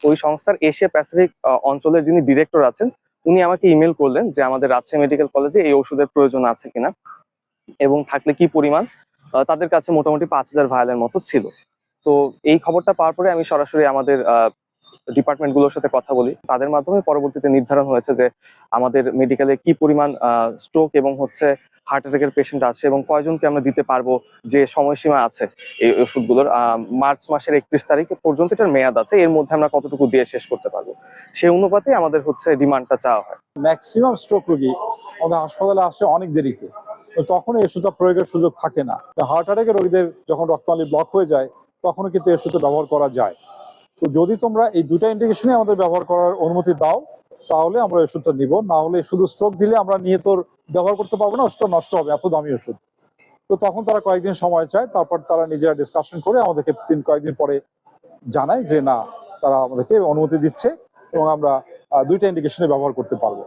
ওই সংস্থার Asia Pacific অঞ্চলের যিনি ডিরেক্টর আছেন, উনি আমাকে ইমেল করলেন যে আমাদের রাজশাহী মেডিকেল কলেজে এই ওষুধের প্রয়োজন আছে কিনা এবং থাকলে কি পরিমাণ। তাদের কাছে মোটামুটি 5,000 ভায়ালের মতো ছিল। তো এই খবরটা পাওয়ার পরে আমি সরাসরি আমাদের ডিপার্টমেন্টগুলোর সাথে কথা বলি। তাদের মাধ্যমে পরবর্তীতে নির্ধারণ হয়েছে যে আমাদের মেডিকেলে কি পরিমাণ স্ট্রোক এবং হচ্ছে হার্ট অ্যাটাকের পেশেন্ট আছে এবং কয়জনকে আমরা দিতে পারবো, যে সময়সীমা আছে এই ওষুধগুলোর। মার্চ মাসের 31 তারিখ পর্যন্ত এটার মেয়াদ আছে, এর মধ্যে আমরা কতটুকু দিয়ে শেষ করতে পারবো সেই অনুপাতে আমাদের হচ্ছে ডিমান্ডটা চাওয়া হয়। ম্যাক্সিমাম স্ট্রোক রোগী আমাদের হাসপাতালে আসে অনেক দেরিতে, তো তখন এই ওষুধটা প্রয়োগের সুযোগ থাকে না। হার্ট অ্যাটাকের রোগীদের যখন রক্তনালী ব্লক হয়ে যায় তখনও কিন্তু এই ওষুধটা ব্যবহার করা যায়। তো যদি তোমরা এই দুটা ইন্ডিকেশনে আমাদের ব্যবহার করার অনুমতি দাও তাহলে আমরা ওষুধটা নিব, না হলে শুধু স্ট্রোক দিলে আমরা নিয়ে তোর ব্যবহার করতে পারবো না, ওষুধটা নষ্ট হবে, এত দামি ওষুধ। তো তখন তারা কয়েকদিন সময় চায়, তারপর তারা নিজেরা ডিসকাশন করে আমাদেরকে কয়েকদিন পরে জানায় যে না, তারা আমাদেরকে অনুমতি দিচ্ছে এবং আমরা দুইটা ইন্ডিকেশনে ব্যবহার করতে পারবো।